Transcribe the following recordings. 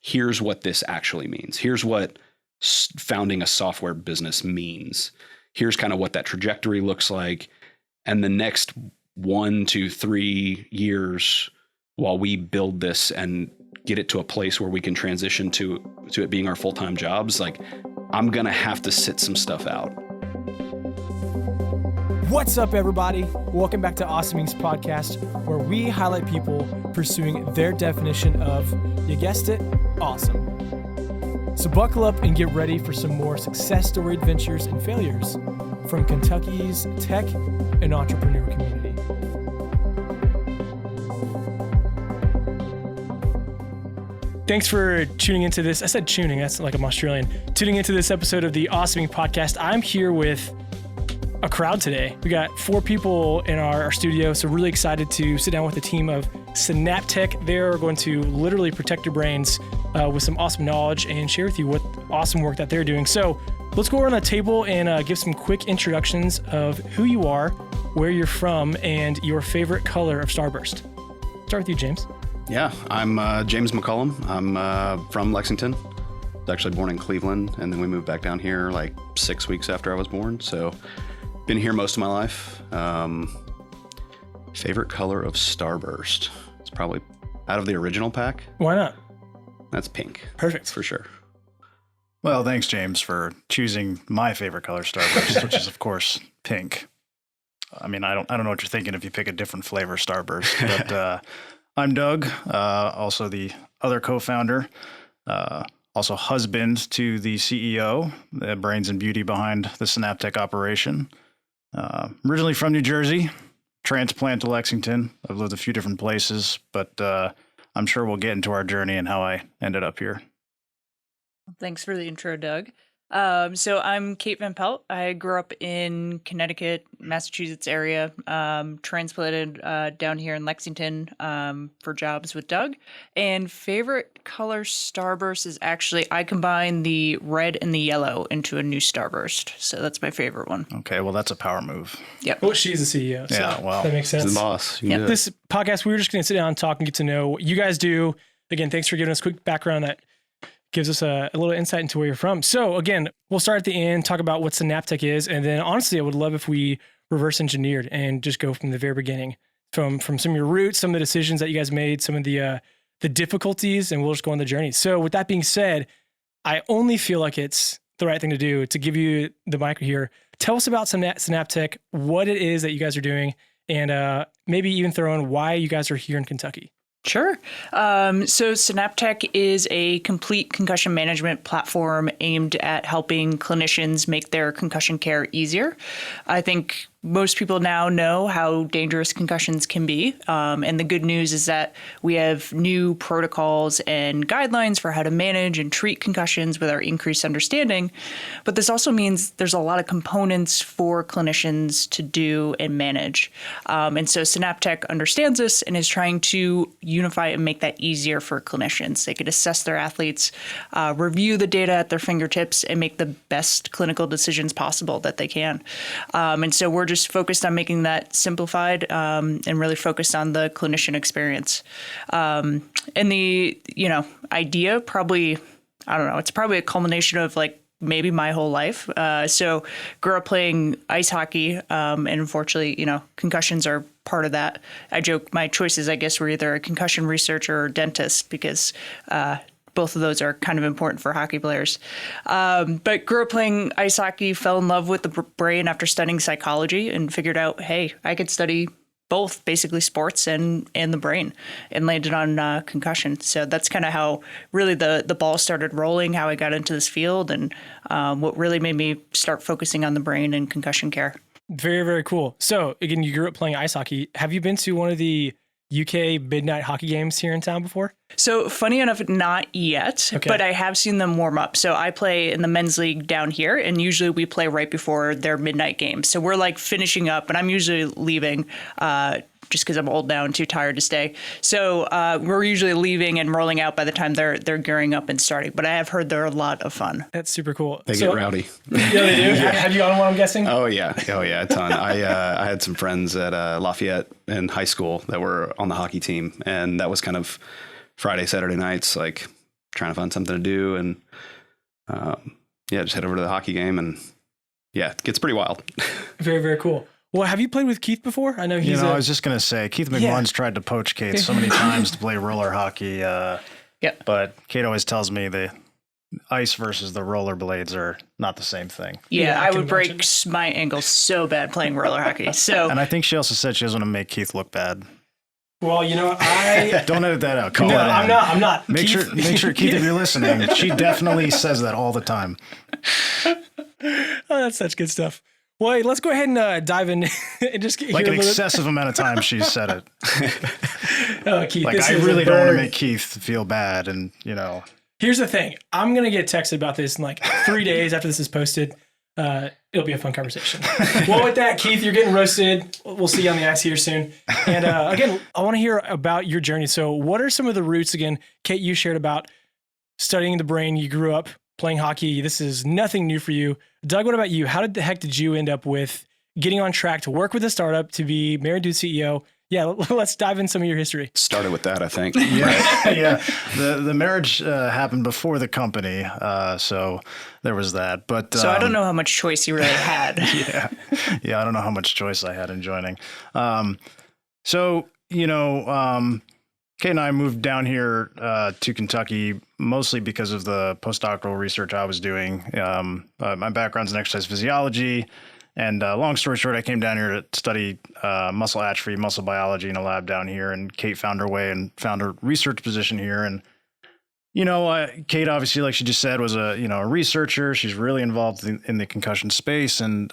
here's what this actually means. Here's what founding a software business means. Here's kind of what that trajectory looks like. And the next 1 to 3 years while we build this and get it to a place where we can transition to it being our full-time jobs, like I'm going to have to sit some stuff out. What's up, everybody? Welcome back to Awesoming's podcast, where we highlight people pursuing their definition of, you guessed it, awesome. So buckle up and get ready for some more success story adventures and failures from Kentucky's tech and entrepreneur community. Thanks for tuning into this. I said tuning, that's like I'm Australian. Tuning into this episode of the Awesoming podcast. I'm here with a crowd today. We got 4 people in our studio, so really excited to sit down with a team of Synaptek. They're going to literally protect your brains with some awesome knowledge and share with you what awesome work that they're doing. So let's go around the table and give some quick introductions of who you are, where you're from, and your favorite color of Starburst. Start with you, James. Yeah, I'm James McCollum. I'm from Lexington. I was actually born in Cleveland, and then we moved back down here like 6 weeks after I was born. So been here most of my life. Favorite color of Starburst? It's probably out of the original pack. Why not? That's pink. Perfect. For sure. Well, thanks, James, for choosing my favorite color, Starburst, which is, of course, pink. I mean, I don't know what you're thinking if you pick a different flavor Starburst, but I'm Doug, also the other co-founder, also husband to the CEO, the brains and beauty behind the Synaptek operation. Originally from New Jersey, transplant to Lexington. I've lived a few different places, but I'm sure we'll get into our journey and how I ended up here. Thanks for the intro, Doug. So I'm Kate Van Pelt. I grew up in Connecticut, Massachusetts area, transplanted down here in Lexington for jobs with Doug. And favorite color Starburst is actually, I combine the red and the yellow into a new Starburst. So that's my favorite one. Okay, well, that's a power move. Yep. Well, she's the CEO, so Yeah, well, that makes sense. She's the boss. You can do it. This podcast, we were just going to sit down and talk and get to know what you guys do. Again, thanks for giving us a quick background that gives us a little insight into where you're from. So again, we'll start at the end, talk about what Synaptek is. And then honestly, I would love if we reverse engineered and just go from the very beginning, from some of your roots, some of the decisions that you guys made, some of the difficulties, and we'll just go on the journey. So with that being said, I only feel like it's the right thing to do to give you the mic here. Tell us about Synaptek, what it is that you guys are doing, and maybe even throw in why you guys are here in Kentucky. Sure. So Synaptek is a complete concussion management platform aimed at helping clinicians make their concussion care easier. I think most people now know how dangerous concussions can be. And the good news is that we have new protocols and guidelines for how to manage and treat concussions with our increased understanding. But this also means there's a lot of components for clinicians to do and manage. And so Synaptek understands this and is trying to unify and make that easier for clinicians. They could assess their athletes, review the data at their fingertips, and make the best clinical decisions possible that they can. And so we're just focused on making that simplified and really focused on the clinician experience. And the, idea probably, I don't know, it's probably a culmination of like maybe my whole life. So grew up playing ice hockey, and unfortunately, concussions are part of that. I joke my choices, I guess, were either a concussion researcher or dentist because both of those are kind of important for hockey players. But grew up playing ice hockey, fell in love with the brain after studying psychology and figured out, hey, I could study both basically sports and the brain, and landed on concussion. So that's kind of how really the ball started rolling, how I got into this field, and what really made me start focusing on the brain and concussion care. Very, very cool. So again, you grew up playing ice hockey. Have you been to one of the UK midnight hockey games here in town before? So funny enough, not yet, but I have seen them warm up. So I play in the men's league down here, and usually we play right before their midnight games. So we're like finishing up, and I'm usually leaving just because I'm old now and too tired to stay. So we're usually leaving and rolling out by the time they're gearing up and starting. But I have heard they're a lot of fun. That's super cool. They get rowdy. Yeah, they do. Yeah. Have you gone on one, I'm guessing? Oh yeah, a ton. I had some friends at Lafayette in high school that were on the hockey team, and that was kind of Friday, Saturday nights, like trying to find something to do. And just head over to the hockey game, and it gets pretty wild. Very, very cool. Well, have you played with Keith before? I know he's. I was just gonna say Keith McMunn's tried to poach Kate so many times to play roller hockey. But Kate always tells me the ice versus the roller blades are not the same thing. Yeah, I would break my ankles so bad playing roller hockey. So, and I think she also said she doesn't want to make Keith look bad. Well, I don't edit that out. No, I'm not. Make sure, Keith, if you're listening, she definitely says that all the time. Oh, that's such good stuff. Well, hey, let's go ahead and dive in and just get like an excessive amount of time she said it. Oh, Keith, like I really don't want to make Keith feel bad, and Here's the thing: I'm gonna get texted about this in like 3 days after this is posted. It'll be a fun conversation. Well, with that, Keith, you're getting roasted. We'll see you on the ice here soon. And again, I want to hear about your journey. So, what are some of the roots? Again, Kate, you shared about studying the brain. You grew up playing hockey. This is nothing new for you. Doug, what about you? How the heck did you end up with getting on track to work with a startup, to be married to a CEO? Yeah, let's dive in some of your history. Started with that, I think. Yeah. The marriage happened before the company, so there was that. But so I don't know how much choice you really had. Yeah, I don't know how much choice I had in joining. Kate and I moved down here to Kentucky mostly because of the postdoctoral research I was doing. My background's in exercise physiology. And long story short, I came down here to study muscle atrophy, muscle biology in a lab down here. And Kate found her way and found her research position here. And, Kate, obviously, like she just said, was a researcher. She's really involved in the concussion space. And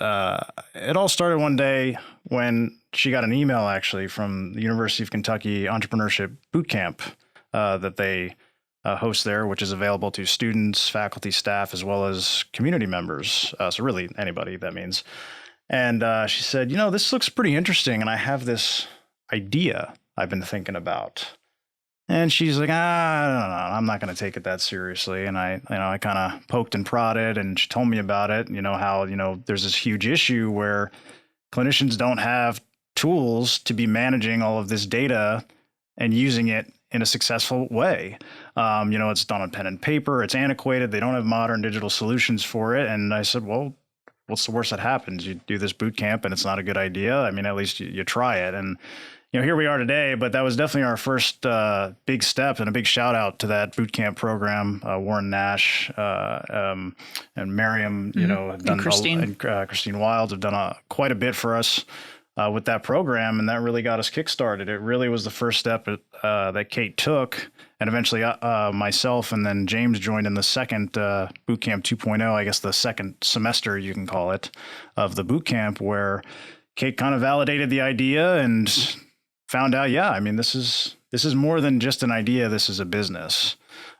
it all started one day when she got an email, actually, from the University of Kentucky Entrepreneurship Bootcamp that they host there, which is available to students, faculty, staff, as well as community members. So really anybody, that means. And she said, this looks pretty interesting. And I have this idea I've been thinking about. And she's like, I don't know, I'm not going to take it that seriously. And I kind of poked and prodded, and she told me about it. How, there's this huge issue where clinicians don't have tools to be managing all of this data and using it in a successful way. It's done on pen and paper. It's antiquated. They don't have modern digital solutions for it. And I said, well, what's the worst that happens? You do this boot camp and it's not a good idea. I mean, at least you try it. And, here we are today, but that was definitely our first big step, and a big shout out to that boot camp program. Warren Nash and Miriam, have done, and Christine Wilds have done quite a bit for us with that program, and that really got us kickstarted. It really was the first step that Kate took, and eventually myself and then James joined in the second boot camp 2.0, I guess the second semester you can call it, of the boot camp, where Kate kind of validated the idea and found out, this is more than just an idea. This is a business.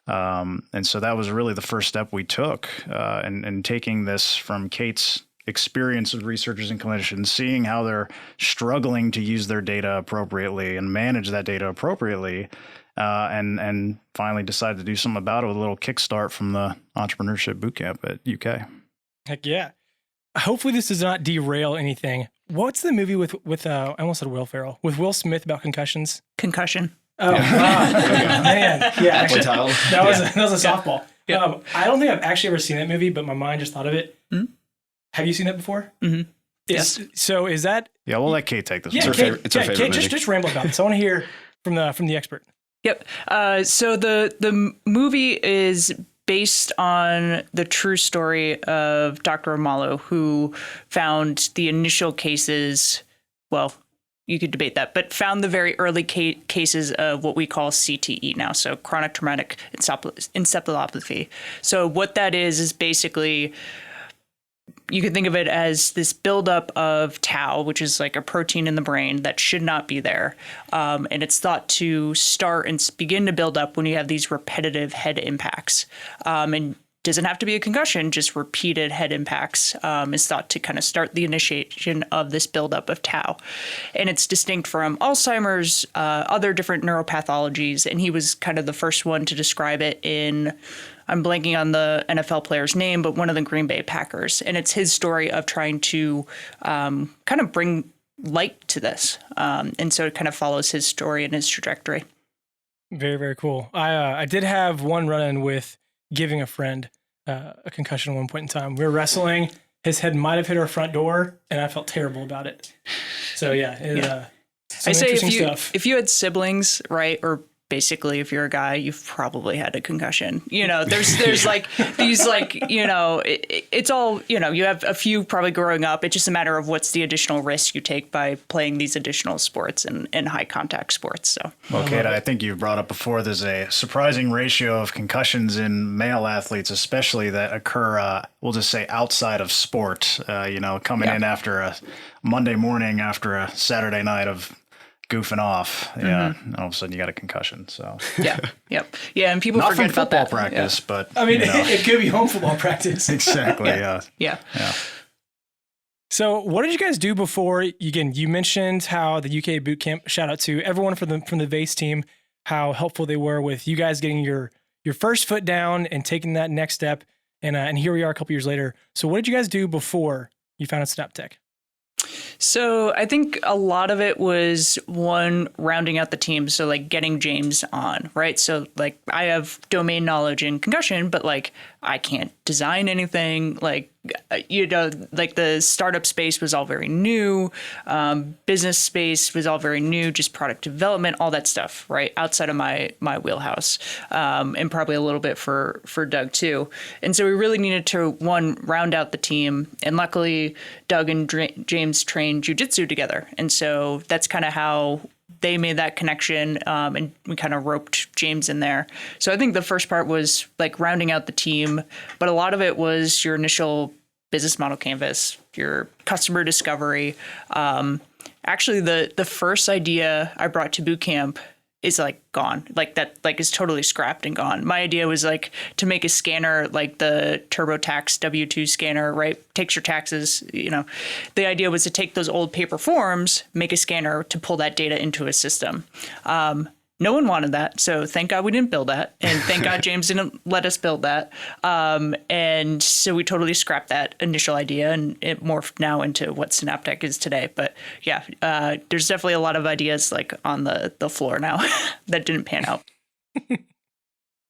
And so that was really the first step we took, and taking this from Kate's experience with researchers and clinicians, seeing how they're struggling to use their data appropriately and manage that data appropriately, and finally decided to do something about it with a little kickstart from the Entrepreneurship Bootcamp at UK. Heck yeah. Hopefully this does not derail anything. What's the movie with I almost said Will Ferrell, with Will Smith about concussions? Concussion. Oh, man. Yeah, actually, that was a softball. Yeah. I don't think I've actually ever seen that movie, but my mind just thought of it. Mm-hmm. Have you seen that before? Mm-hmm. Yes. So is that? Yeah, we'll let Kate take this. It's her favorite Kate, movie. just ramble about this. I want to hear from the expert. Yep. So the movie is based on the true story of Dr. Amalo, who found the initial cases. Well, you could debate that, but found the very early cases of what we call CTE now, so chronic traumatic encephalopathy. So what that is basically, you can think of it as this buildup of tau, which is like a protein in the brain that should not be there. And it's thought to start and begin to build up when you have these repetitive head impacts. And doesn't have to be a concussion, just repeated head impacts is thought to kind of start the initiation of this buildup of tau. And it's distinct from Alzheimer's, other different neuropathologies. And he was kind of the first one to describe it in, I'm blanking on the NFL player's name, but one of the Green Bay Packers. And it's his story of trying to kind of bring light to this. And so it kind of follows his story and his trajectory. Very, very cool. I did have one run-in with giving a friend a concussion at one point in time. We were wrestling. His head might have hit our front door, and I felt terrible about it. So yeah. I say stuff. if you had siblings, right, or basically if you're a guy, you've probably had a concussion. There's like these it's all, you have a few probably growing up. It's just a matter of what's the additional risk you take by playing these additional sports and high contact sports. So, well, Kate, I think you've brought up before, there's a surprising ratio of concussions in male athletes, especially that occur, we'll just say outside of sport, coming in after a Monday morning, after a Saturday night of goofing off, and all of a sudden you got a concussion. So and people not forget from about that. football practice, but I mean, it could be home football practice. Exactly. Yeah. So, what did you guys do before? Again, you mentioned how the UK boot camp. Shout out to everyone from the VASE team, how helpful they were with you guys getting your first foot down and taking that next step. And here we are a couple years later. So, what did you guys do before you founded Synaptek? So I think a lot of it was one, rounding out the team. So like getting James on, right? So like I have domain knowledge in concussion, but like I can't design anything. Like, like the startup space was all very new. Business space was all very new, just product development, all that stuff, right? Outside of my wheelhouse, and probably a little bit for Doug too. And so we really needed to, one, round out the team. And luckily Doug and James trained jujitsu together. And so that's kind of how they made that connection, and we kind of roped James in there. So I think the first part was like rounding out the team, but a lot of it was your initial business model canvas, your customer discovery. Actually, the first idea I brought to boot camp is like gone. Like that, like is totally scrapped and gone. My idea was like to make a scanner like the TurboTax W-2 scanner, right? Takes your taxes, The idea was to take those old paper forms, make a scanner to pull that data into a system. No one wanted that. So thank God we didn't build that. And thank God James didn't let us build that. And so we totally scrapped that initial idea, and it morphed now into what Synaptek is today. But yeah, there's definitely a lot of ideas like on the floor now that didn't pan out.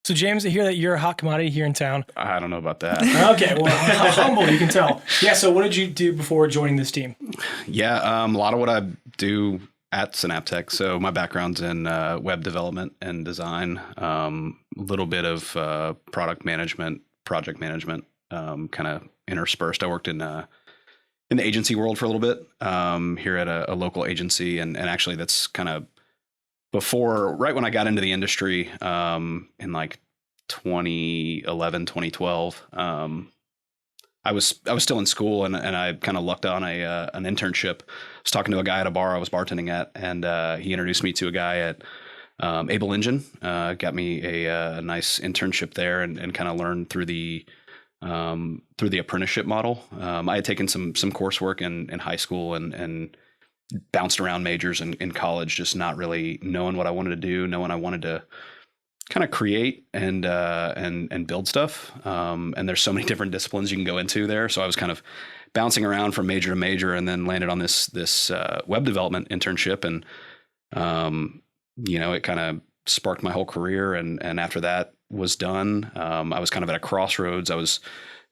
So James, I hear that you're a hot commodity here in town. I don't know about that. Okay, well, how humble, you can tell. Yeah, so what did you do before joining this team? Yeah, a lot of what I do at Synaptek. So my background's in web development and design, a little bit of product management, project management, kind of interspersed. I worked in the agency world for a little bit here at a local agency. And actually that's kind of right when I got into the industry in like 2011, 2012. I was still in school, and I kind of lucked on an internship. I was talking to a guy at a bar I was bartending at, and he introduced me to a guy at Able Engine. Got me a nice internship there, and kind of learned through the apprenticeship model. I had taken some coursework in high school and bounced around majors in college, just not really knowing what I wanted to do, knowing I wanted to kind of create and build stuff. And there's so many different disciplines you can go into there. So I was kind of bouncing around from major to major, and then landed on this web development internship. And, it kind of sparked my whole career. And after that was done, I was kind of at a crossroads. I was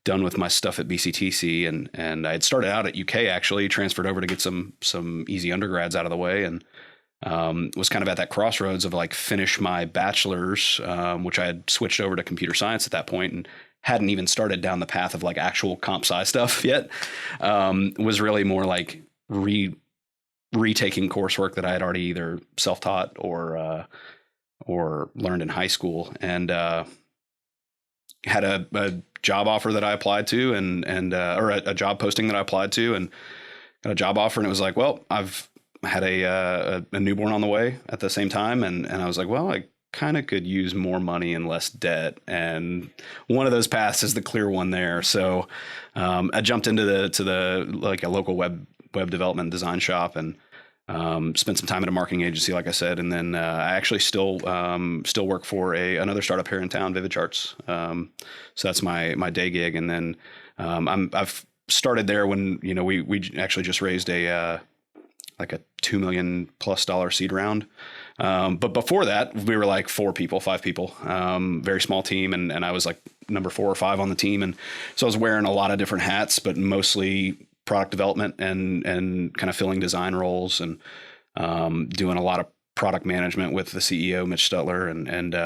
done with my stuff at BCTC, and I had started out at UK, actually transferred over to get some easy undergrads out of the way. And was kind of at that crossroads of like finish my bachelor's, which I had switched over to computer science at that point and hadn't even started down the path of like actual comp sci stuff yet. Was really more like retaking coursework that I had already either self-taught or learned in high school, and had a job offer that I applied to, or a job posting that I applied to, and got a job offer. And it was like, well, I've had a newborn on the way at the same time. And I was like, well, I kind of could use more money and less debt. And one of those paths is the clear one there. So I jumped into the like a local web development design shop, and spent some time at a marketing agency, like I said. And then I actually still work for another startup here in town, Vivid Charts. So that's my day gig. And then I've started there when, we actually just raised like a $2 million+ seed round. But before that, we were like 5 people, very small team. And I was like number 4 or 5 on the team. And so I was wearing a lot of different hats, but mostly product development and kind of filling design roles and doing a lot of product management with the CEO, Mitch Stutler. And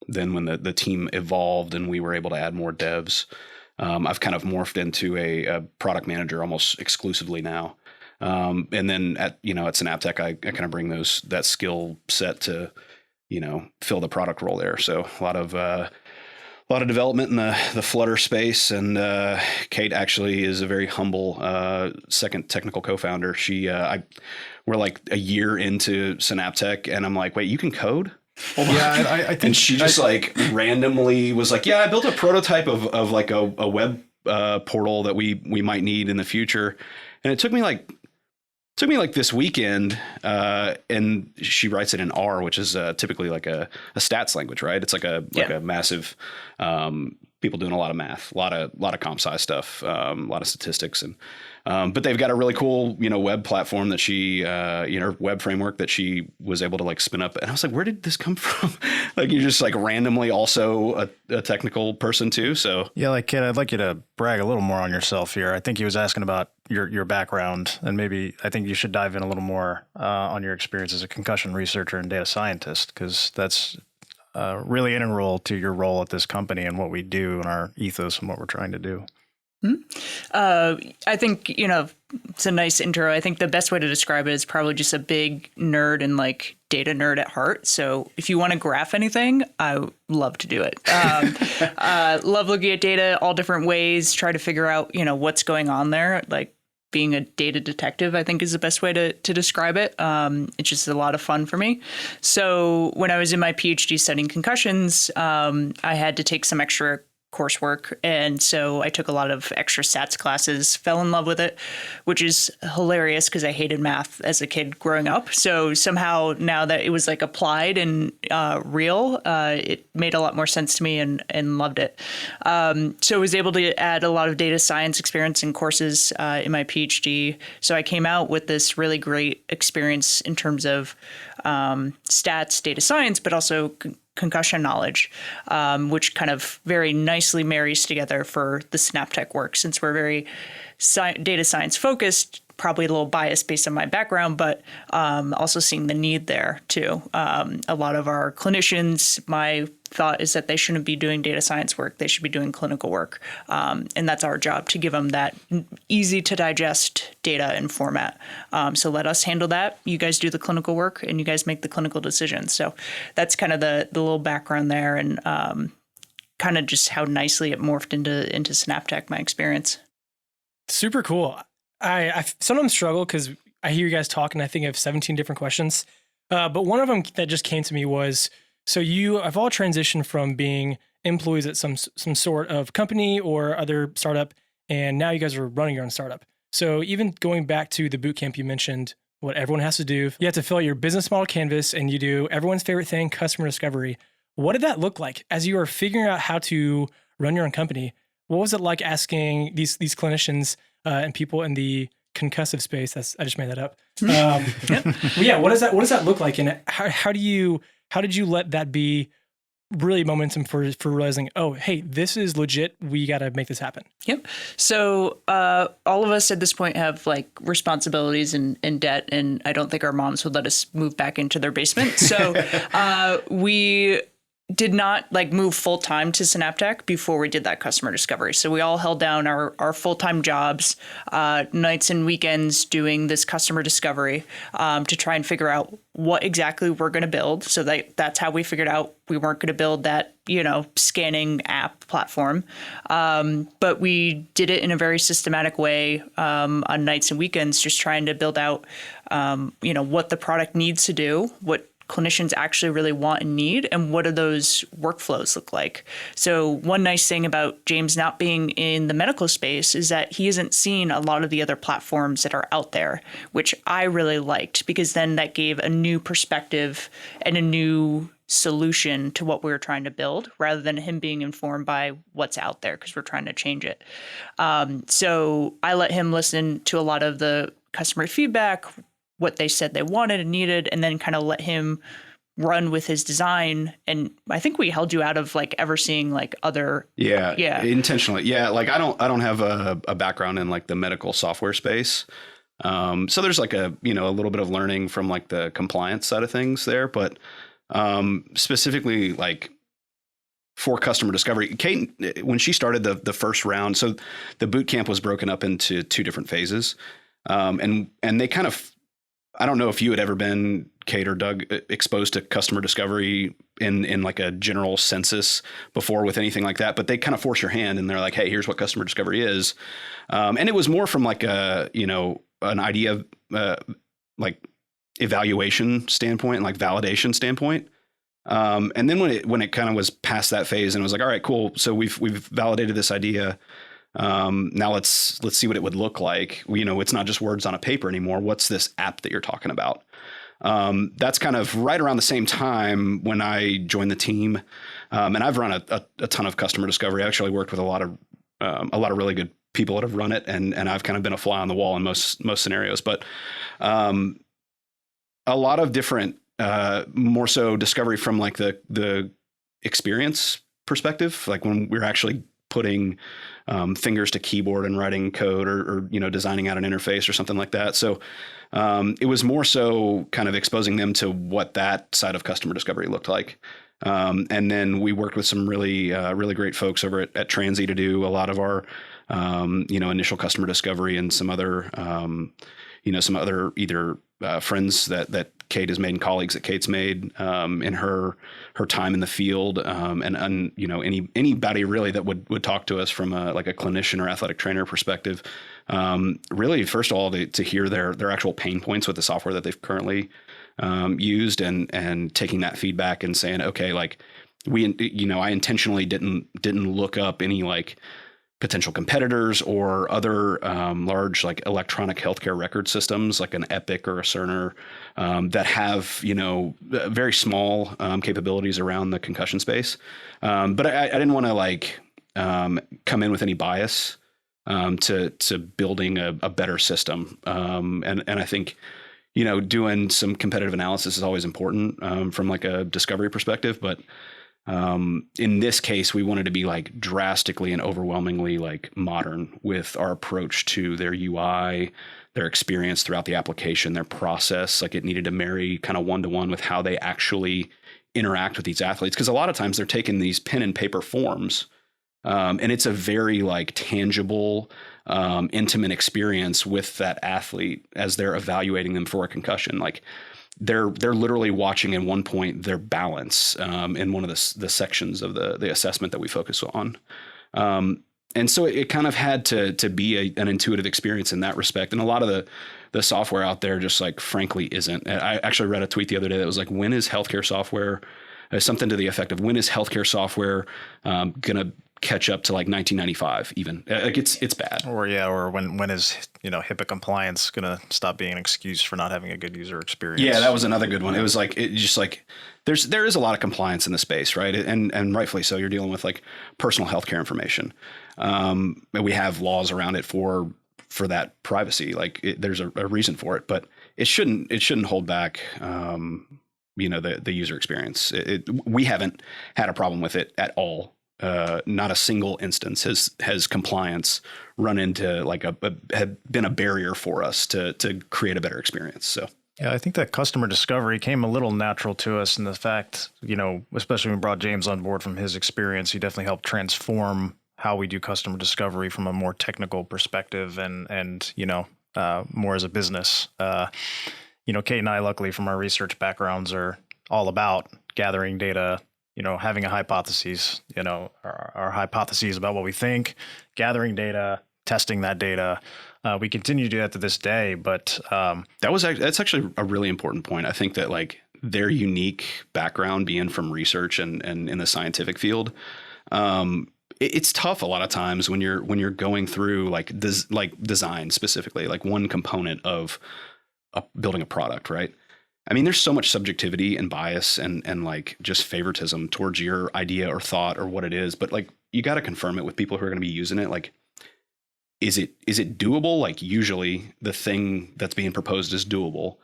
then when the team evolved and we were able to add more devs, I've kind of morphed into a product manager almost exclusively now. And then at Synaptek, I kind of bring that skill set to, fill the product role there. So a lot of development in the Flutter space. And Kate actually is a very humble second technical co-founder. We're like a year into Synaptek, and I'm like, wait, you can code? Yeah, I think. And she just like randomly was like, yeah, I built a prototype of like a web portal that we might need in the future. And it took me like this weekend, and she writes it in R, which is typically like a stats language, right? It's like a massive, people doing a lot of math, a lot of comp sci stuff, a lot of statistics, and but they've got a really cool web platform that she web framework that she was able to like spin up. And I was like, where did this come from? Like, you're just like randomly also a technical person too. So yeah, like Kate, I'd like you to brag a little more on yourself here. I think he was asking about your background, and maybe I think you should dive in a little more on your experience as a concussion researcher and data scientist, because that's really integral to your role at this company and what we do and our ethos and what we're trying to do. I think, it's a nice intro. I think the best way to describe it is probably just a big nerd and like data nerd at heart. So if you want to graph anything, I love to do it. Love looking at data all different ways, try to figure out, what's going on there. Like being a data detective, I think, is the best way to describe it. It's just a lot of fun for me. So when I was in my PhD studying concussions, I had to take some extra coursework. And so I took a lot of extra stats classes, fell in love with it, which is hilarious because I hated math as a kid growing up. So somehow now that it was like applied and real, it made a lot more sense to me and loved it. So I was able to add a lot of data science experience in courses in my PhD. So I came out with this really great experience in terms of stats, data science, but also concussion knowledge, which kind of very nicely marries together for the Synaptek work, since we're very data science focused, probably a little biased based on my background, but also seeing the need there too. A lot of our clinicians, my thought is that they shouldn't be doing data science work. They should be doing clinical work. And that's our job, to give them that easy to digest data and format. So let us handle that. You guys do the clinical work and you guys make the clinical decisions. So that's kind of the little background there, and kind of just how nicely it morphed into Synaptek, my experience. Super cool. I sometimes struggle because I hear you guys talk and I think I have 17 different questions. But one of them that just came to me was, so you have all transitioned from being employees at some sort of company or other startup, and now you guys are running your own startup. So even going back to the boot camp, you mentioned what everyone has to do. You have to fill out your business model canvas, and you do everyone's favorite thing, customer discovery. What did that look like as you were figuring out how to run your own company? What was it like asking these clinicians and people in the concussive space? I just made that up. Yeah, what does that look like, and how did you let that be really momentum for realizing, oh, hey, this is legit. We got to make this happen. Yep. So all of us at this point have like responsibilities and debt, and I don't think our moms would let us move back into their basement. So we did not like move full time to Synaptek before we did that customer discovery. So we all held down our full time jobs, nights and weekends doing this customer discovery to try and figure out what exactly we're going to build. So that's how we figured out we weren't going to build that, scanning app platform. But we did it in a very systematic way on nights and weekends, just trying to build out, what the product needs to do, what clinicians actually really want and need, and what do those workflows look like. So one nice thing about James not being in the medical space is that he hasn't seen a lot of the other platforms that are out there, which I really liked, because then that gave a new perspective and a new solution to what we were trying to build, rather than him being informed by what's out there because we're trying to change it. So I let him listen to a lot of the customer feedback, what they said they wanted and needed, and then kind of let him run with his design. And I think we held you out of like ever seeing like other. Yeah. Intentionally. Yeah. Like I don't have a background in like the medical software space. So there's like a little bit of learning from like the compliance side of things there, but specifically like for customer discovery, Kate, when she started the first round, so the boot camp was broken up into 2 different phases. And they kind of, I don't know if you had ever been, Kate or Doug, exposed to customer discovery in like a general census before with anything like that, but they kind of force your hand and they're like, hey, here's what customer discovery is. And it was more from like an idea, like evaluation standpoint and like validation standpoint. And then when it kind of was past that phase and it was like, all right, cool. So we've validated this idea. Now let's see what it would look like. It's not just words on a paper anymore. What's this app that you're talking about? That's kind of right around the same time when I joined the team. And I've run a ton of customer discovery. I actually worked with a lot of really good people that have run it. And I've kind of been a fly on the wall in most scenarios, but, a lot of different, more so discovery from like the experience perspective, like when we're actually putting fingers to keyboard and writing code or designing out an interface or something like that. So it was more so kind of exposing them to what that side of customer discovery looked like. And then we worked with some really great folks over at Transy to do a lot of our initial customer discovery and some other either friends that Kate has made and colleagues that Kate's made in her time in the field, and anybody really that would talk to us from a clinician or athletic trainer perspective. Really, first of all, to hear their actual pain points with the software that they've currently used, and taking that feedback and saying, okay, like I intentionally didn't look up any like potential competitors or other large like electronic healthcare record systems like an Epic or a Cerner that have very small capabilities around the concussion space. But I didn't want to like come in with any bias to building a better system. And I think doing some competitive analysis is always important from like a discovery perspective, but in this case, we wanted to be like drastically and overwhelmingly like modern with our approach to their UI, their experience throughout the application, their process. Like it needed to marry kind of one-to-one with how they actually interact with these athletes. Because a lot of times they're taking these pen and paper forms, and it's a very like tangible, intimate experience with that athlete as they're evaluating them for a concussion. Like they're literally watching at one point their balance in one of the sections of the assessment that we focus on. And so it kind of had to be an intuitive experience in that respect. And a lot of the software out there just like frankly isn't. I actually read a tweet the other day that was like, when is healthcare software, something to the effect of when is healthcare software going to catch up to like 1995 even? Like it's bad. Or when is HIPAA compliance going to stop being an excuse for not having a good user experience? Yeah, that was another good one. It was like there is a lot of compliance in the space, right? And rightfully so. You're dealing with like personal healthcare information. We have laws around it for that privacy. Like there's a reason for it, but it shouldn't hold back the user experience. We haven't had a problem with it at all. Not a single instance has compliance run into like had been a barrier for us to create a better experience. So yeah, I think that customer discovery came a little natural to us in the fact, especially when we brought James on board from his experience, he definitely helped transform how we do customer discovery from a more technical perspective and more as a business. Kate and I, luckily from our research backgrounds, are all about gathering data, having a hypothesis, our hypotheses about what we think, gathering data, testing that data. We continue to do that to this day, but that's actually a really important point. I think that like their unique background being from research and in the scientific field, it's tough a lot of times when you're going through like design specifically, like one component of building a product, right? I mean, there's so much subjectivity and bias and like just favoritism towards your idea or thought or what it is. But like, you got to confirm it with people who are going to be using it. Like, is it doable? Like usually the thing that's being proposed is doable.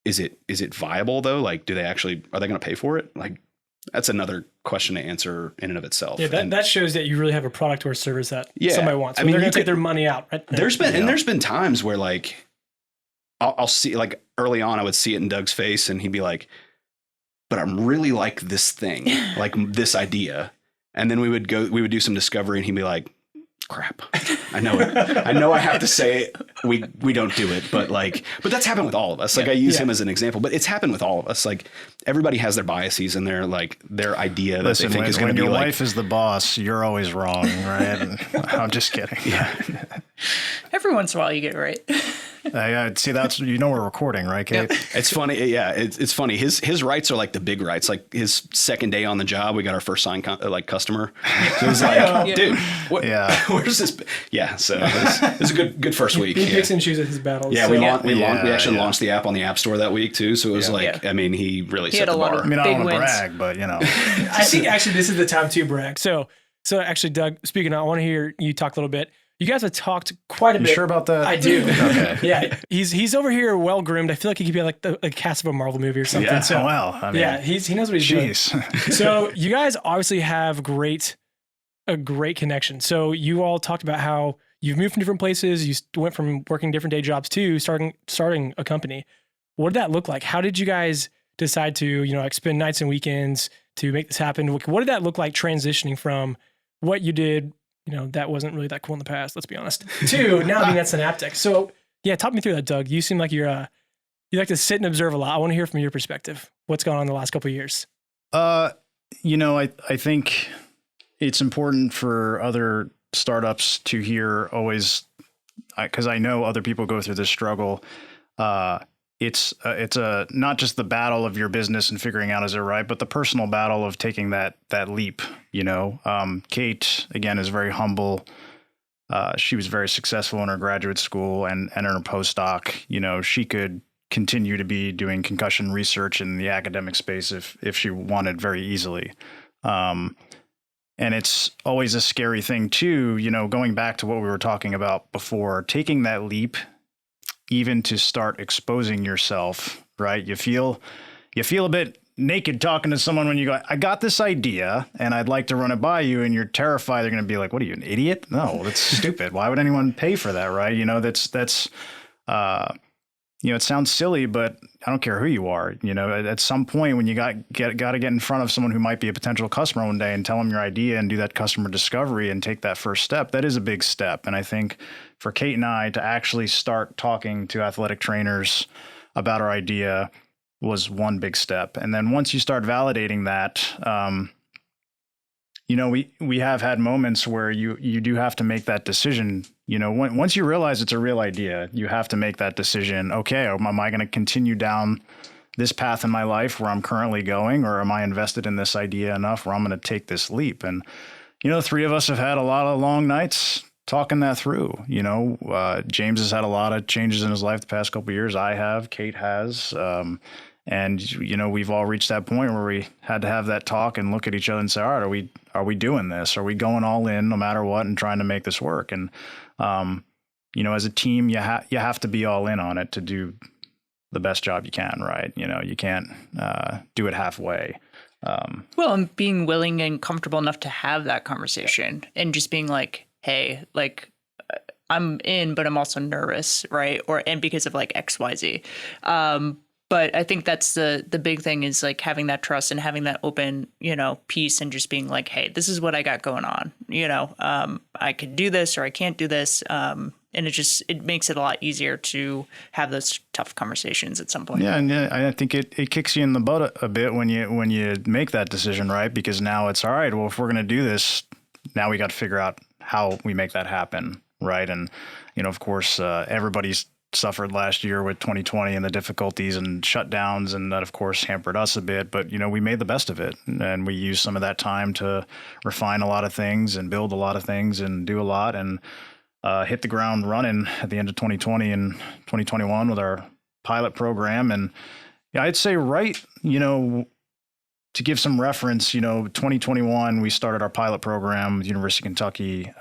is it viable though? Like, are they going to pay for it? Like, that's another question to answer in and of itself. Yeah, that shows that you really have a product or a service that Yeah. somebody wants. I mean, they're going to take their money out. Right? There's been times where like I'll see, like early on, I would see it in Doug's face and he'd be like, but I'm really like this thing, like this idea. And then we would do some discovery and he'd be like, crap, I know it. I know I have to say it. We don't do it, but that's happened with all of us. Like I use him as an example, but it's happened with all of us. Like everybody has their biases and their idea that they think is going to be when your like, wife is the boss, you're always wrong, right? I'm just kidding. yeah. Every once in a while you get it right. See, that's, we're recording, right, Kate? Yep. It's funny. Yeah, it's funny. His rights are like the big rights. Like his second day on the job, we got our first signed customer. So it was like, dude, where's this? Yeah, so it was a good first week. He picks and chooses his battles. Yeah, we actually launched the app on the App Store that week too. So it was I mean, he really set the bar. I mean, I don't want to brag, but I think actually this is the time to brag. So actually, Doug, speaking of, I want to hear you talk a little bit. You guys have talked quite a bit. You sure about that? I do. Okay. Yeah, he's over here well groomed. I feel like he could be like the cast of a Marvel movie or something. Yeah. So, well, I mean, he knows what he's doing. So you guys obviously have a great connection. So you all talked about how you've moved from different places. You went from working different day jobs to starting a company. What did that look like? How did you guys decide to spend nights and weekends to make this happen? What did that look like transitioning from what you did? That wasn't really that cool in the past, let's be honest, to now being at Synaptek. So yeah, talk me through that, Doug. You seem like you like to sit and observe a lot. I want to hear from your perspective. What's gone on in the last couple of years? I think it's important for other startups to hear always, because I know other people go through this struggle. It's not just the battle of your business and figuring out is it right, but the personal battle of taking that leap. Kate again is very humble. She was very successful in her graduate school and in her postdoc. She could continue to be doing concussion research in the academic space if she wanted very easily. And it's always a scary thing too. Going back to what we were talking about before, taking that leap. Even to start exposing yourself, right? You feel a bit naked talking to someone when you go, I got this idea and I'd like to run it by you, and you're terrified they're going to be like, what are you, an idiot? No, that's stupid. Why would anyone pay for that, right? It sounds silly, but I don't care who you are. At some point when you got to get in front of someone who might be a potential customer one day and tell them your idea and do that customer discovery and take that first step, that is a big step. And I think for Kate and I to actually start talking to athletic trainers about our idea was one big step. And then once you start validating that, we have had moments where you do have to make that decision. Once you realize it's a real idea, you have to make that decision. Okay, am I going to continue down this path in my life where I'm currently going, or am I invested in this idea enough where I'm going to take this leap? And, three of us have had a lot of long nights talking that through. James has had a lot of changes in his life the past couple of years. I have, Kate has, and we've all reached that point where we had to have that talk and look at each other and say, all right, are we doing this? Are we going all in no matter what and trying to make this work? And, as a team, you have to be all in on it to do the best job you can, right? You can't do it halfway. Well, and being willing and comfortable enough to have that conversation and just being like, hey, like I'm in, but I'm also nervous, right? And because of like XYZ. But I think that's the big thing is like having that trust and having that open, piece and just being like, hey, this is what I got going on. I could do this or I can't do this. And it makes it a lot easier to have those tough conversations at some point. Yeah, and I think it kicks you in the butt a bit when you make that decision, right? Because now it's all right. Well, if we're going to do this, now we got to figure out how we make that happen, right? And of course, everybody's suffered last year with 2020 and the difficulties and shutdowns, and that of course hampered us a bit. But we made the best of it, and we used some of that time to refine a lot of things and build a lot of things and do a lot and hit the ground running at the end of 2020 and 2021 with our pilot program. And I'd say to give some reference, 2021, we started our pilot program with University of Kentucky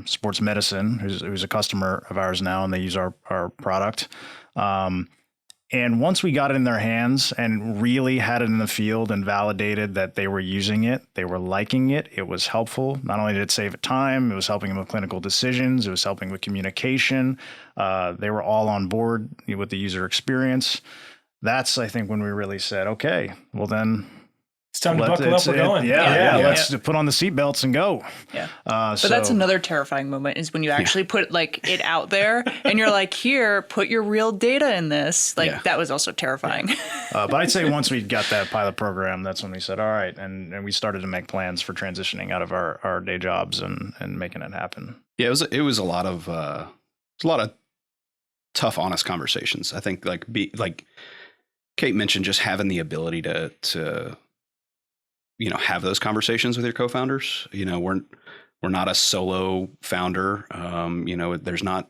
Sports Medicine, who's a customer of ours now, and they use our product. And once we got it in their hands and really had it in the field and validated that they were using it, they were liking it, it was helpful. Not only did it save time, it was helping them with clinical decisions, it was helping with communication. They were all on board with the user experience. That's, I think, when we really said, okay, well then, it's time to buckle up. We're going. Yeah. Let's put on the seatbelts and go. Yeah. But that's another terrifying moment is when you actually put like it out there and you're like, here, put your real data in this. Like that was also terrifying. But I'd say once we got that pilot program, that's when we said, all right. And we started to make plans for transitioning out of our day jobs and making it happen. Yeah, it was a lot of tough, honest conversations. I think like Kate mentioned, just having the ability to have those conversations with your co-founders. We're not a solo founder. There's not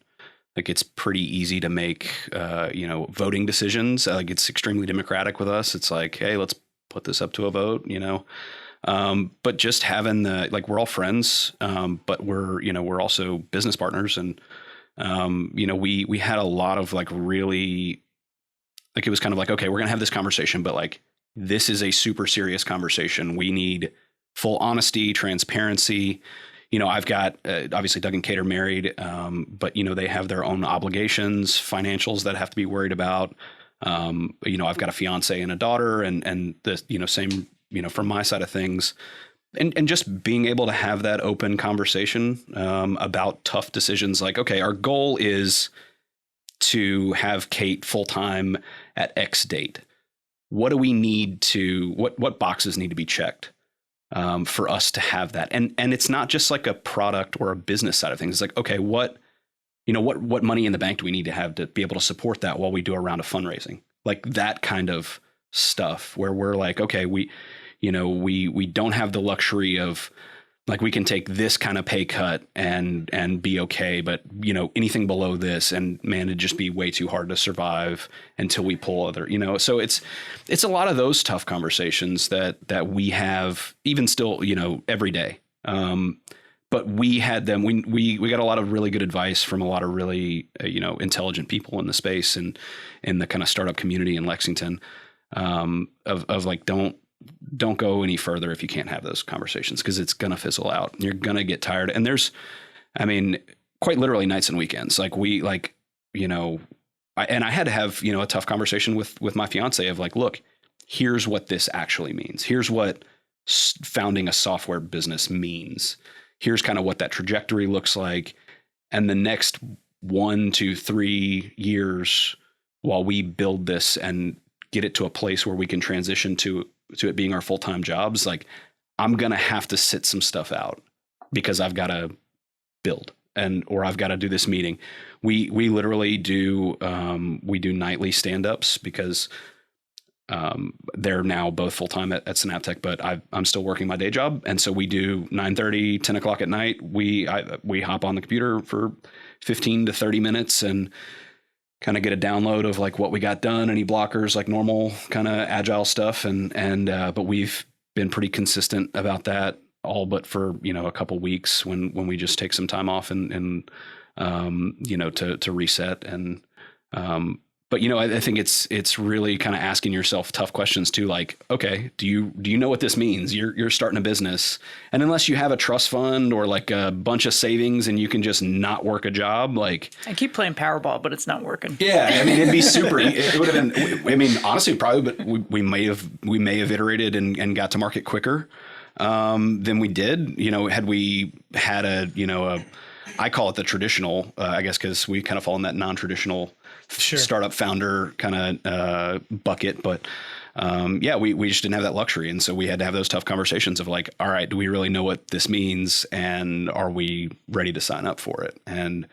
like, it's pretty easy to make, voting decisions. Like it's extremely democratic with us. It's like, hey, let's put this up to a vote, but just having we're all friends, but we're also business partners. And, we had a lot of really, like, it was kind of like, okay, we're going to have this conversation, but like, this is a super serious conversation. We need full honesty, transparency. I've got, obviously Doug and Kate are married, but they have their own obligations, financials that have to be worried about. I've got a fiance and a daughter and the, same, from my side of things, and just being able to have that open conversation, about tough decisions. Like, okay, our goal is to have Kate full-time at X date. What do we need to, what boxes need to be checked for us to have that? And it's not just like a product or a business side of things. It's like, okay, what money in the bank do we need to have to be able to support that while we do a round of fundraising? Like that kind of stuff where we're like, okay, we don't have the luxury of like, we can take this kind of pay cut and be okay. But, anything below this, and man, it'd just be way too hard to survive until we pull other, so it's a lot of those tough conversations that we have even still, every day. But we had them, we got a lot of really good advice from a lot of really, intelligent people in the space and in the kind of startup community in Lexington, of like, don't go any further if you can't have those conversations, because it's going to fizzle out. You're going to get tired. And there's, quite literally nights and weekends. Like I had to have, a tough conversation with my fiance of like, look, here's what this actually means. Here's what founding a software business means. Here's kind of what that trajectory looks like. And the next 1 to 3 years while we build this and get it to a place where we can transition to it being our full-time jobs, like I'm going to have to sit some stuff out because I've got to build or I've got to do this meeting. We literally do, we do nightly stand-ups because they're now both full-time at Synaptek, but I'm still working my day job. And so we do 9:30, 10 o'clock at night. We hop on the computer for 15 to 30 minutes and kind of get a download of like what we got done, any blockers, like normal kind of agile stuff. But we've been pretty consistent about that, all but for, a couple weeks when we just take some time off and to reset. And, but I think it's really kind of asking yourself tough questions too. Like, okay, do you know what this means? You're starting a business, and unless you have a trust fund or like a bunch of savings and you can just not work a job, like I keep playing Powerball, but it's not working. Yeah, it'd be super. It would have been. Honestly, probably, but we may have iterated and got to market quicker than we did. Had we had a I call it the traditional, I guess, because we kind of fall in that non-traditional startup founder kind of bucket. But we just didn't have that luxury. And so we had to have those tough conversations of like, all right, do we really know what this means? And are we ready to sign up for it? And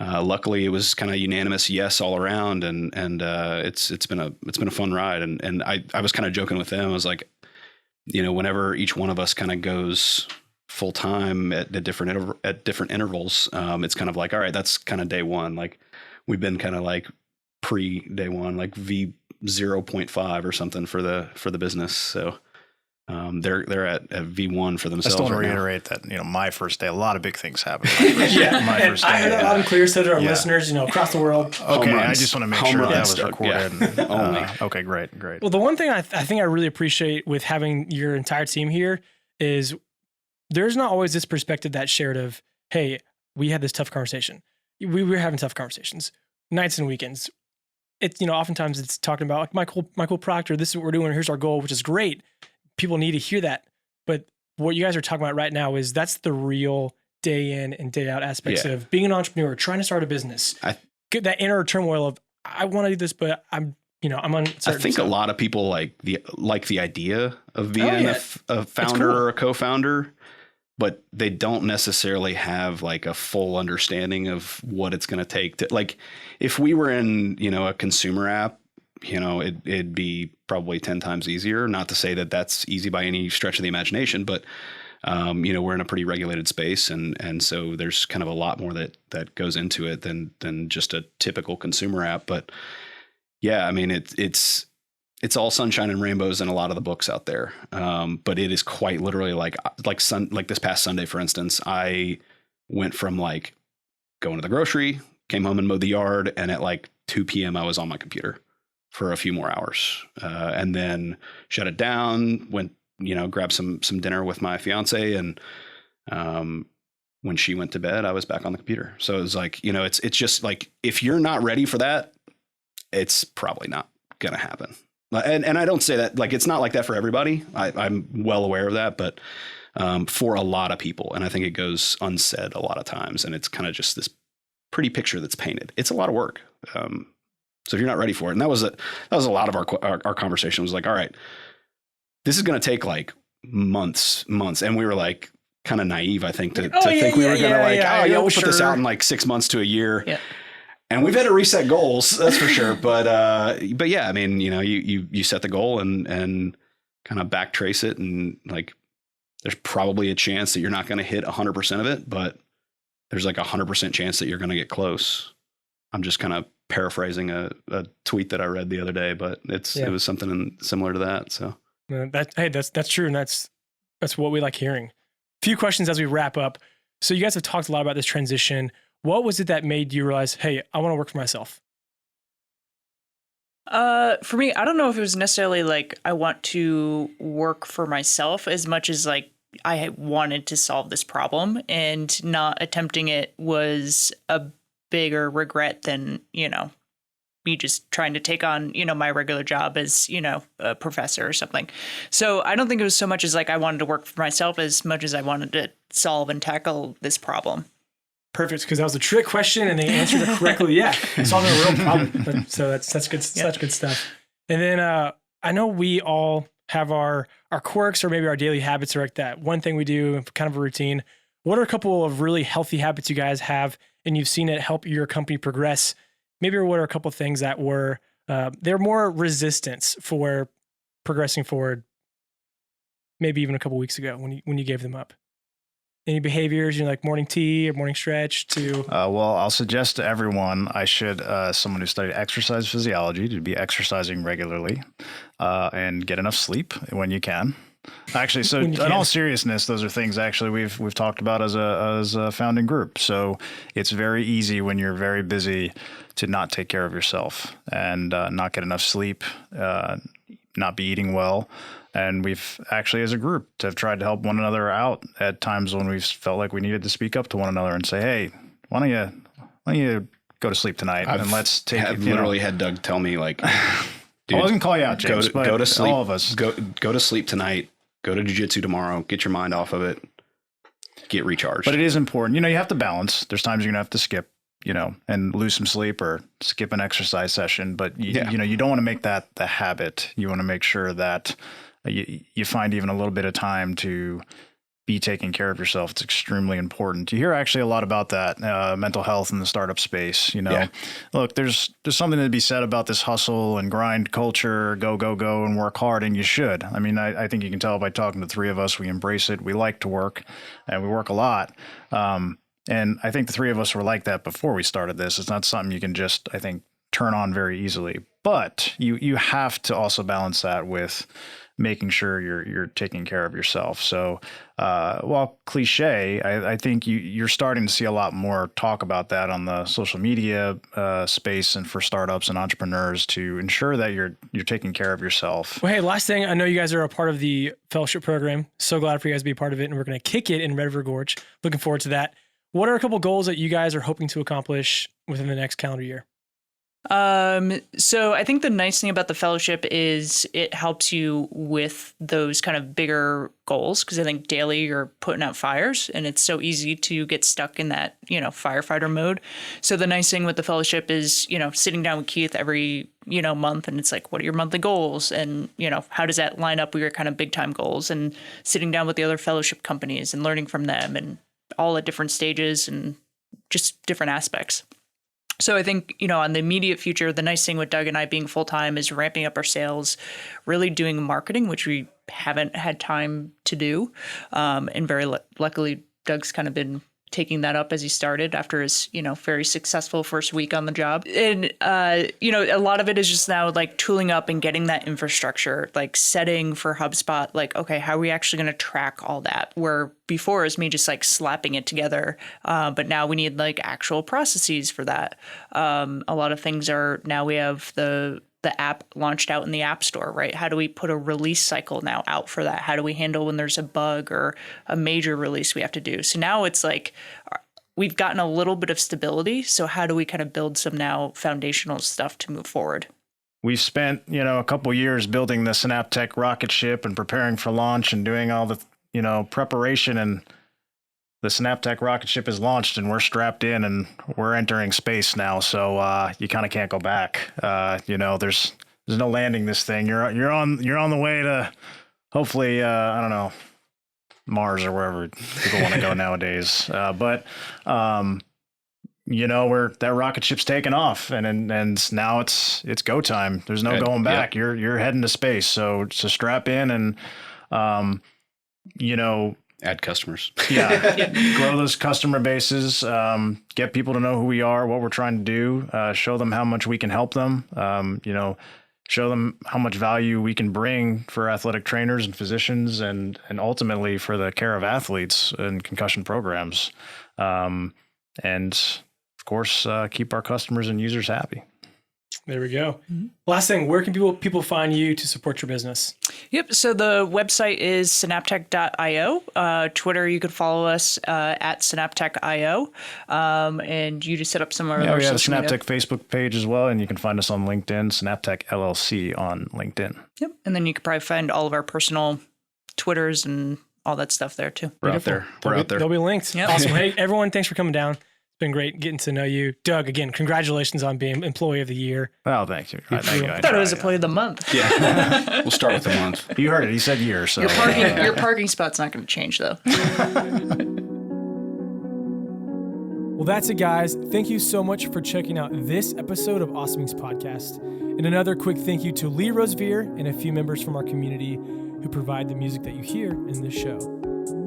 luckily it was kind of unanimous yes all around. And it's been a fun ride. And I was kind of joking with them. I was like, whenever each one of us kind of goes full time at different intervals, it's kind of like, all right, that's kind of day one. Like we've been kind of like pre day one, like V 0.5 or something for the business. So They're at V1 for I themselves. still want to right now. reiterate that, my first day, a lot of big things happened. My And first I heard day. that loud and clear, so do our Yeah. listeners, across the world. Okay, Home I runs. just want to make Home sure that runs, was Doug. recorded. Yeah. Only. Okay, great. Well, the one thing I think I really appreciate with having your entire team here is there's not always this perspective that's shared of, hey, we had this tough conversation. We were having tough conversations, nights and weekends. It's, oftentimes it's talking about like Michael Proctor, this is what we're doing. Here's our goal, which is great. People need to hear that. But what you guys are talking about right now is that's the real day in and day out aspects of being an entrepreneur, trying to start a business. Get that inner turmoil of, I want to do this, but I'm uncertain. I think a lot of people like the idea of being a founder or a co-founder, but they don't necessarily have like a full understanding of what it's going to take to, like, if we were in, a consumer app, it'd be probably 10 times easier. Not to say that that's easy by any stretch of the imagination, but we're in a pretty regulated space, and so there's kind of a lot more that goes into it than just a typical consumer app. But yeah, I mean, it's all sunshine and rainbows in a lot of the books out there. But it is quite literally like this past Sunday, for instance, I went from like going to the grocery, came home and mowed the yard, and at like 2 p.m. I was on my computer for a few more hours, and then shut it down, went, grabbed some dinner with my fiance, and when she went to bed, I was back on the computer. So it was like, it's just like, if you're not ready for that, it's probably not going to happen. And I don't say that, like, it's not like that for everybody. I'm well aware of that, but for a lot of people, and I think it goes unsaid a lot of times, and it's kind of just this pretty picture that's painted. It's a lot of work. So if you're not ready for it, and that was a lot of our conversation was like, all right, this is going to take like months. And we were like kind of naive, I think, to think we were going to we'll put this out in like 6 months to a year. Yeah. And we've had to reset goals, that's for sure. But yeah, I mean, you set the goal and kind of backtrace it, and like, there's probably a chance that you're not going to hit 100% of it, but there's like 100% chance that you're going to get close. I'm just kind of paraphrasing a tweet that I read the other day, but it was something similar to that. So that's true, and that's what we like hearing. Few questions as we wrap up. So you guys have talked a lot about this transition. What was it that made you realize, hey, I want to work for myself? For me, I don't know if it was necessarily like I want to work for myself as much as like I wanted to solve this problem, and not attempting it was a bigger regret than, me just trying to take on, my regular job as, a professor or something. So I don't think it was so much as like I wanted to work for myself as much as I wanted to solve and tackle this problem. Perfect, because that was a trick question and they answered it correctly. Yeah, solving a real problem. So that's good. Such good stuff. And then I know we all have our quirks or maybe our daily habits, or like that one thing we do, kind of a routine. What are a couple of really healthy habits you guys have and you've seen it help your company progress? Maybe what are a couple of things that were they're more resistance for progressing forward? Maybe even a couple of weeks ago when you gave them up. Any behaviors, like morning tea or morning stretch to? Well, I'll suggest to everyone, someone who studied exercise physiology, to be exercising regularly and get enough sleep when you can. Actually, so in all seriousness, those are things actually we've talked about as a founding group. So it's very easy when you're very busy to not take care of yourself and not get enough sleep, not be eating well. And we've actually, as a group, have tried to help one another out at times when we've felt like we needed to speak up to one another and say, "Hey, why don't you go to sleep tonight and let's take." I've literally had Doug tell me like, "Dude, I wasn't calling you out, James, but go to sleep. All of us go to sleep tonight. Go to jiu-jitsu tomorrow. Get your mind off of it. Get recharged." But it is important. You have to balance. There's times you're gonna have to skip, and lose some sleep or skip an exercise session. But you don't want to make that the habit. You want to make sure that you find even a little bit of time to be taking care of yourself. It's extremely important. You hear actually a lot about that mental health in the startup space. Look, there's something to be said about this hustle and grind culture, go, and work hard. And you should. I mean, I think you can tell by talking to the three of us, we embrace it. We like to work and we work a lot. And I think the three of us were like that before we started this. It's not something you can just, I think, turn on very easily. But you have to also balance that with making sure you're taking care of yourself. So while cliche, I think you're starting to see a lot more talk about that on the social media space and for startups and entrepreneurs to ensure that you're taking care of yourself. Well, hey, last thing, I know you guys are a part of the fellowship program. So glad for you guys to be a part of it, and we're going to kick it in Red River Gorge. Looking forward to that. What are a couple goals that you guys are hoping to accomplish within the next calendar year? So I think the nice thing about the fellowship is it helps you with those kind of bigger goals, because I think daily you're putting out fires and it's so easy to get stuck in that, firefighter mode. So the nice thing with the fellowship is, sitting down with Keith every, month, and it's like, what are your monthly goals? And, how does that line up with your kind of big time goals? And sitting down with the other fellowship companies and learning from them, and all at different stages and just different aspects. So I think, on the immediate future, the nice thing with Doug and I being full-time is ramping up our sales, really doing marketing, which we haven't had time to do. And very luckily, Doug's kind of been taking that up as he started after his, very successful first week on the job. And, a lot of it is just now like tooling up and getting that infrastructure, like setting for HubSpot, like, okay, how are we actually going to track all that? Where before is me just like slapping it together. But now we need like actual processes for that. A lot of things are now we have the app launched out in the App Store, right? How do we put a release cycle now out for that? How do we handle when there's a bug or a major release we have to do? So now it's like we've gotten a little bit of stability. So how do we kind of build some now foundational stuff to move forward? We've spent, a couple years building the Synaptek rocket ship and preparing for launch and doing all the, preparation, and the Synaptek rocket ship is launched and we're strapped in and we're entering space now. So you kind of can't go back. There's no landing this thing. You're on the way to hopefully I don't know, Mars or wherever people want to go nowadays. But that rocket ship's taken off and now it's go time. There's no going back. Yeah. You're heading to space. So strap in and add customers. Yeah. Grow those customer bases, get people to know who we are, what we're trying to do, show them how much we can help them, show them how much value we can bring for athletic trainers and physicians and ultimately for the care of athletes and concussion programs. And of course, keep our customers and users happy. There we go. Mm-hmm. Last thing, where can people find you to support your business? Yep. So the website is synaptek.io. Twitter, you could follow us at synaptek.io. And you just set up some of our we have a Synaptek Facebook page as well, and you can find us on LinkedIn, Synaptek LLC on LinkedIn. Yep. And then you could probably find all of our personal Twitters and all that stuff there too. We're out there. They'll be linked. Yep. Awesome. Hey, everyone, thanks for coming down. It's been great getting to know you. Doug, again, congratulations on being Employee of the Year. Oh, thank you. I thought it was Employee of the Month. Yeah. We'll start with the month. You heard it. He said year. So your parking spot's not going to change, though. Well, that's it, guys. Thank you so much for checking out this episode of Awesome Inc.'s podcast. And another quick thank you to Lee Rosevere and a few members from our community who provide the music that you hear in this show.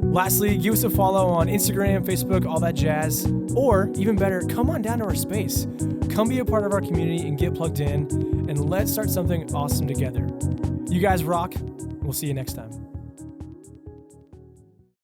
Lastly, give us a follow on Instagram, Facebook, all that jazz. Or, even better, come on down to our space. Come be a part of our community and get plugged in, and let's start something awesome together. You guys rock. We'll see you next time.